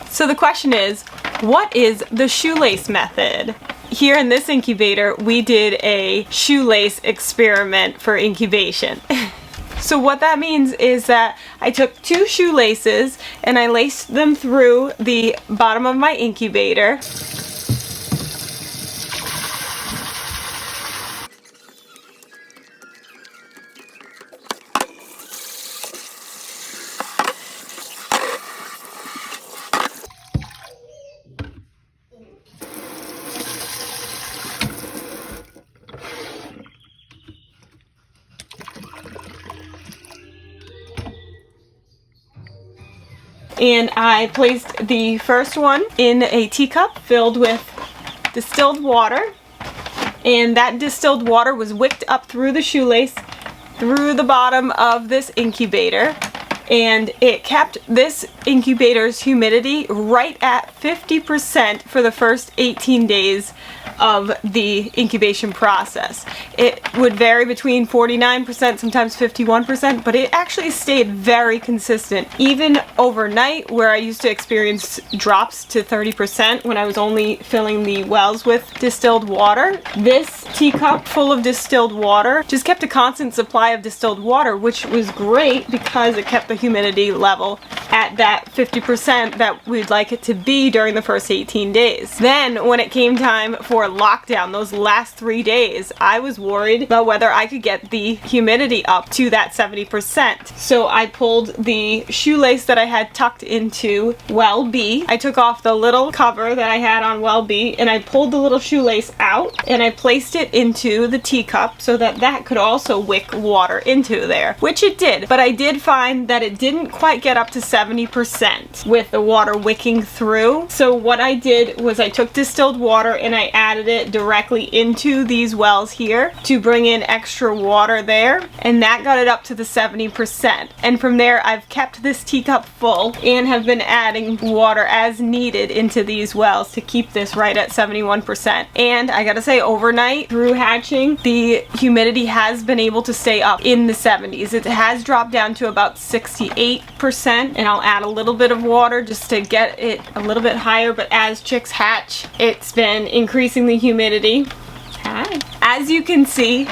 So the question is, what is the shoelace method? Here in this incubator, we did a shoelace experiment for incubation. So what that means is that I took 2 shoelaces and I laced them through the bottom of my incubator. And I placed the first one in a teacup filled with distilled water. And that distilled water was wicked up through the shoelace, through the bottom of this incubator. And it kept this incubator's humidity right at 50% for the first 18 days of the incubation process. It would vary between 49%, sometimes 51%, but it actually stayed very consistent. Even overnight, where I used to experience drops to 30% when I was only filling the wells with distilled water, this teacup full of distilled water just kept a constant supply of distilled water, which was great because it kept the humidity level at that 50% that we'd like it to be during the first 18 days. Then when it came time for lockdown, those last 3 days, I was worried about whether I could get the humidity up to that 70%. So I pulled the shoelace that I had tucked into well B. I took off the little cover that I had on well B and I pulled the little shoelace out and I placed it into the teacup so that that could also wick water into there, which it did. But I did find that it didn't quite get up to 70% with the water wicking through. So what I did was I took distilled water and I added it directly into these wells here to bring in extra water there, and that got it up to the 70%. And from there I've kept this teacup full and have been adding water as needed into these wells to keep this right at 71%. And I gotta say, overnight through hatching, the humidity has been able to stay up in the 70s. It has dropped down to about 68%, and I'll add a little bit of water just to get it a little bit higher, but as chicks hatch, it's been increasing the humidity. Hi. As you can see,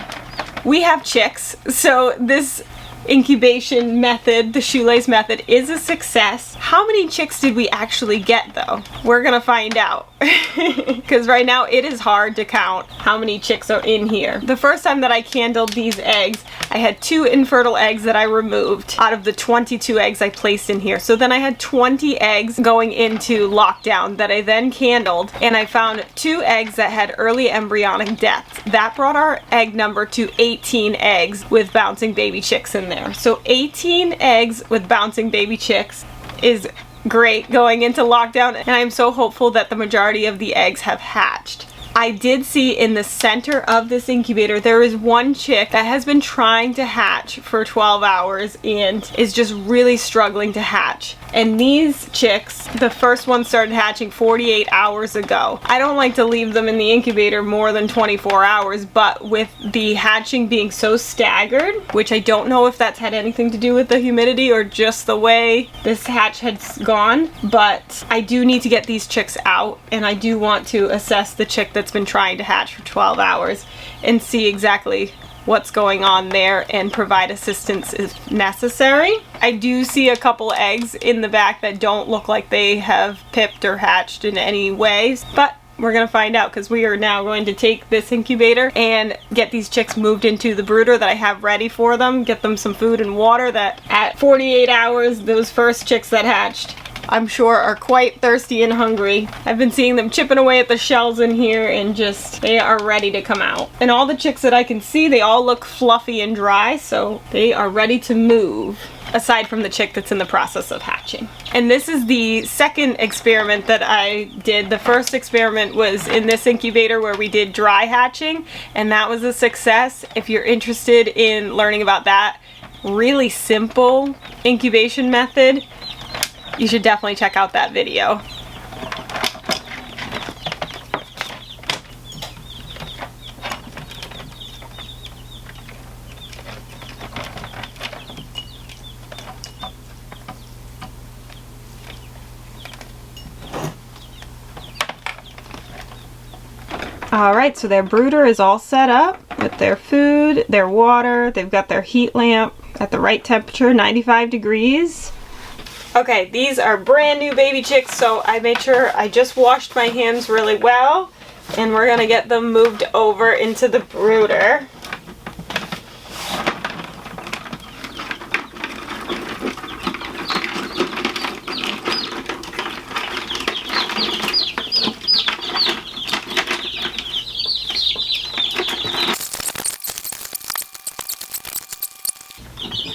we have chicks, so this incubation method, the shoelace method, is a success. How many chicks did we actually get though? We're gonna find out. Because right now it is hard to count how many chicks are in here. The first time that I candled these eggs, I had 2 infertile eggs that I removed out of the 22 eggs I placed in here. So then I had 20 eggs going into lockdown that I then candled, and I found 2 eggs that had early embryonic death. That brought our egg number to 18 eggs with bouncing baby chicks in there. So 18 eggs with bouncing baby chicks is great going into lockdown, and I'm so hopeful that the majority of the eggs have hatched. I did see in the center of this incubator there is one chick that has been trying to hatch for 12 hours and is just really struggling to hatch. And these chicks, the first one started hatching 48 hours ago. I don't like to leave them in the incubator more than 24 hours, but with the hatching being so staggered, which I don't know if that's had anything to do with the humidity or just the way this hatch has gone, but I do need to get these chicks out, and I do want to assess the chick that's been trying to hatch for 12 hours and see exactly what's going on there and provide assistance if necessary. I do see a couple eggs in the back that don't look like they have pipped or hatched in any ways, but we're gonna find out because we are now going to take this incubator and get these chicks moved into the brooder that I have ready for them, get them some food and water that at 48 hours, those first chicks that hatched, I'm sure are quite thirsty and hungry. I've been seeing them chipping away at the shells in here and just, they are ready to come out. And all the chicks that I can see, they all look fluffy and dry, so they are ready to move, aside from the chick that's in the process of hatching. And this is the second experiment that I did. The first experiment was in this incubator where we did dry hatching, and that was a success. If you're interested in learning about that really simple incubation method, you should definitely check out that video. Alright, so their brooder is all set up with their food, their water. They've got their heat lamp at the right temperature, 95 degrees. Okay, these are brand new baby chicks, so I made sure I just washed my hands really well, and we're gonna get them moved over into the brooder.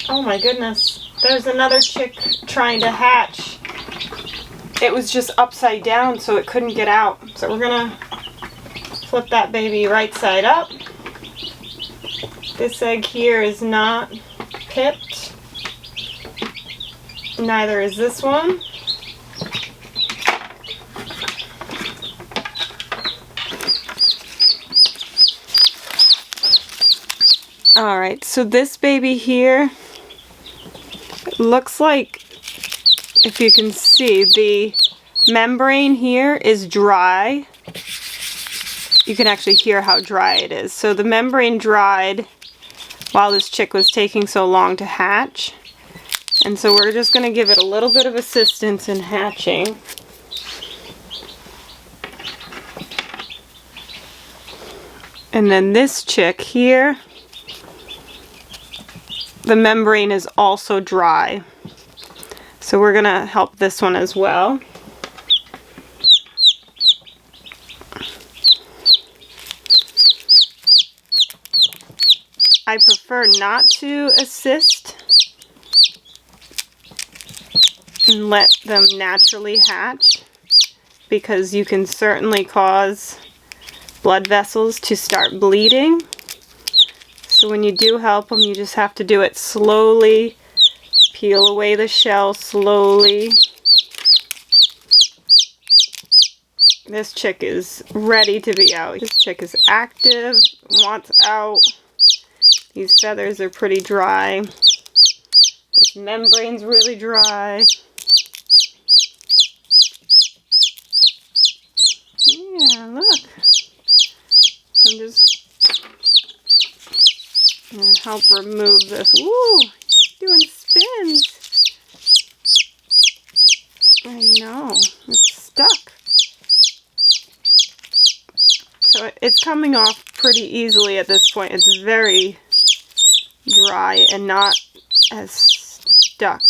Oh my goodness, there's another chick trying to hatch. It was just upside down, so it couldn't get out. So we're gonna flip that baby right side up. This egg here is not pipped. Neither is this one. Alright, so this baby here looks like, if you can see, the membrane here is dry. You can actually hear how dry it is. So the membrane dried while this chick was taking so long to hatch. And so we're just going to give it a little bit of assistance in hatching. And then this chick here, the membrane is also dry. So we're going to help this one as well. I prefer not to assist and let them naturally hatch, because you can certainly cause blood vessels to start bleeding. So when you do help them, you just have to do it slowly. Peel away the shell slowly. This chick is ready to be out. This chick is active, wants out. These feathers are pretty dry. This membrane's really dry. Yeah, look. So I'm just going to help remove this. Woo! Doing spins. I know. It's stuck. So it's coming off pretty easily at this point. It's very dry and not as stuck.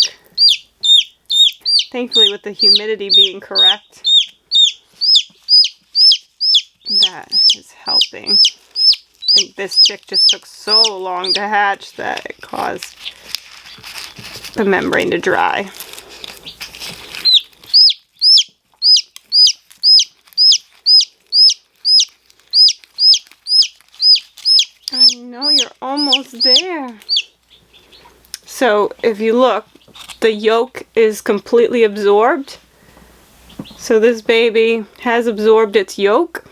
Thankfully, with the humidity being correct, that is helping. I think this chick just took so long to hatch that it caused the membrane to dry. I know, you're almost there. So if you look, the yolk is completely absorbed. So this baby has absorbed its yolk,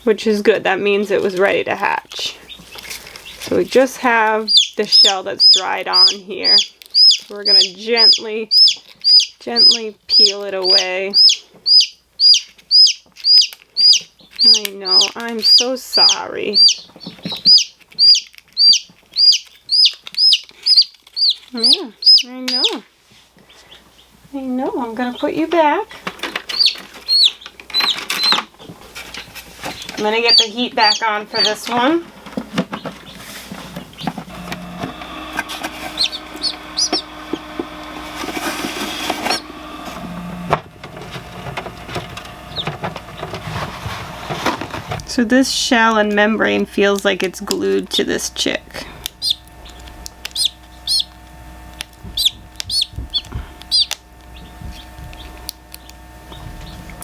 which is good. That means it was ready to hatch. So we just have the shell that's dried on here. So we're going to gently peel it away. I know, I'm so sorry. Yeah, I know. I know, I'm going to put you back. I'm going to get the heat back on for this one. So this shell and membrane feels like it's glued to this chick.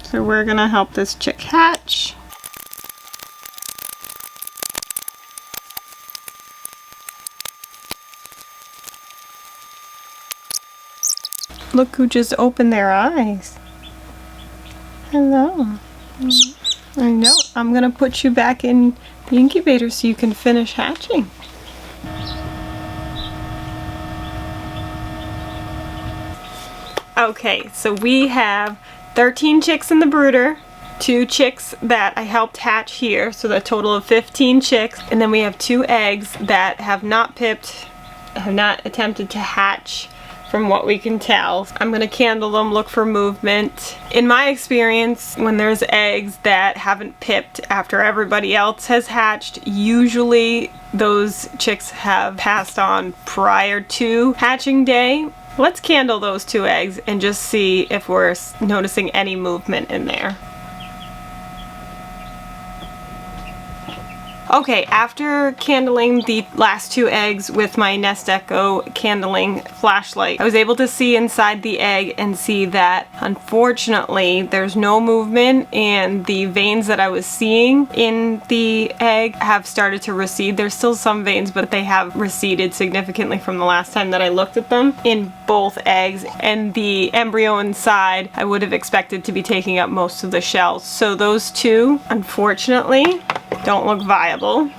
So we're going to help this chick hatch. Look who just opened their eyes. Hello. I know. I'm going to put you back in the incubator so you can finish hatching. Okay, so we have 13 chicks in the brooder. 2 chicks that I helped hatch here, so the total of 15 chicks, and then we have 2 eggs that have not pipped, have not attempted to hatch from what we can tell. I'm gonna candle them, look for movement. In my experience, when there's eggs that haven't pipped after everybody else has hatched, usually those chicks have passed on prior to hatching day. Let's candle those 2 eggs and just see if we're noticing any movement in there. Okay, after candling the last 2 eggs with my Nest Echo candling flashlight, I was able to see inside the egg and see that unfortunately there's no movement, and the veins that I was seeing in the egg have started to recede. There's still some veins, but they have receded significantly from the last time that I looked at them in both eggs, and the embryo inside I would have expected to be taking up most of the shells. So those 2, unfortunately, don't look viable.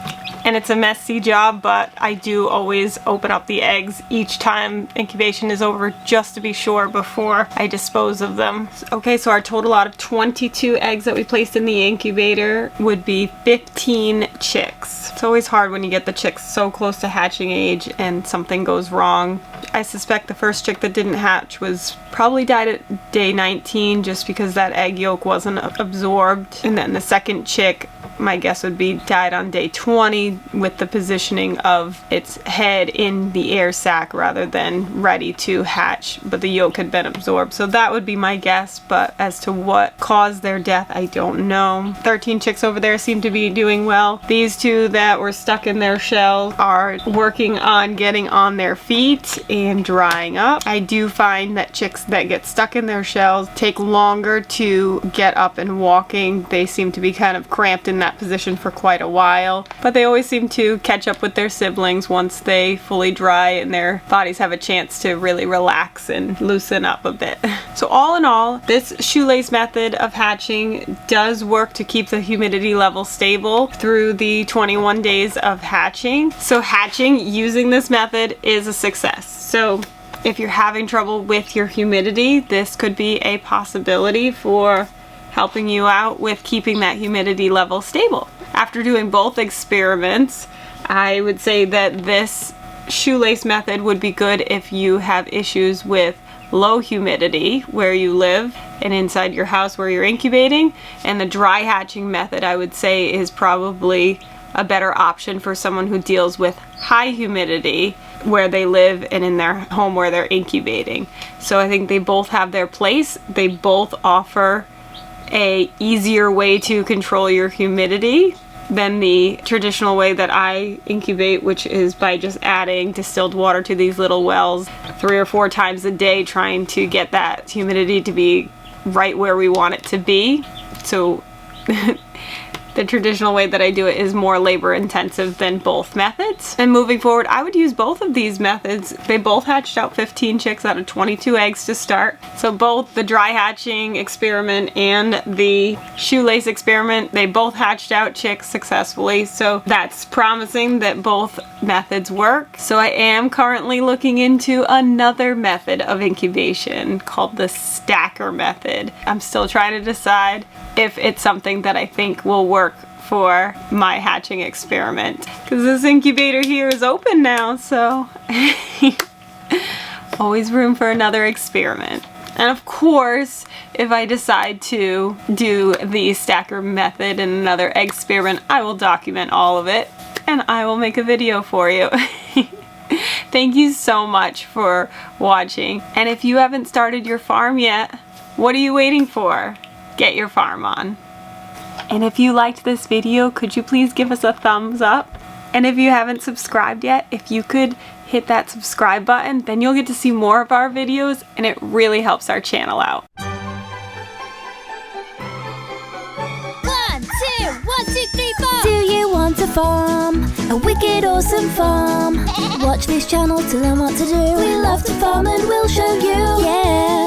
And it's a messy job, but I do always open up the eggs each time incubation is over just to be sure before I dispose of them. Okay, so our total out of 22 eggs that we placed in the incubator would be 15 chicks. It's always hard when you get the chicks so close to hatching age and something goes wrong. I suspect the first chick that didn't hatch was probably died at day 19 just because that egg yolk wasn't absorbed. And then the second chick, my guess would be died on day 20 with the positioning of its head in the air sac rather than ready to hatch, but the yolk had been absorbed. So that would be my guess, but as to what caused their death, I don't know. 13 chicks over there seem to be doing well. These 2 that were stuck in their shells are working on getting on their feet and drying up. I do find that chicks that get stuck in their shells take longer to get up and walking. They seem to be kind of cramped in that position for quite a while, but they always seem to catch up with their siblings once they fully dry and their bodies have a chance to really relax and loosen up a bit. So all in all, this shoelace method of hatching does work to keep the humidity level stable through the 21 days of hatching. So hatching using this method is a success. So if you're having trouble with your humidity, this could be a possibility for helping you out with keeping that humidity level stable. After doing both experiments, I would say that this shoelace method would be good if you have issues with low humidity where you live and inside your house where you're incubating, and the dry hatching method I would say is probably a better option for someone who deals with high humidity where they live and in their home where they're incubating. So I think they both have their place. They both offer a easier way to control your humidity than the traditional way that I incubate, which is by just adding distilled water to these little wells 3 or 4 times a day, trying to get that humidity to be right where we want it to be. So the traditional way that I do it is more labor intensive than both methods. And moving forward, I would use both of these methods. They both hatched out 15 chicks out of 22 eggs to start. So both the dry hatching experiment and the shoelace experiment, they both hatched out chicks successfully. So that's promising that both methods work. So I am currently looking into another method of incubation called the stacker method. I'm still trying to decide if it's something that I think will work for my hatching experiment, because this incubator here is open now, so always room for another experiment. And of course, if I decide to do the stacker method in another experiment, I will document all of it and I will make a video for you. Thank you so much for watching, and if you haven't started your farm yet, what are you waiting for? Get your farm on. And if you liked this video, could you please give us a thumbs up? And if you haven't subscribed yet, if you could hit that subscribe button, then you'll get to see more of our videos and it really helps our channel out. 1, 2, 1, 2, 3, 4. Do you want to farm? A wicked awesome farm. Watch this channel to learn what to do. We love to farm and we'll show you. Yeah.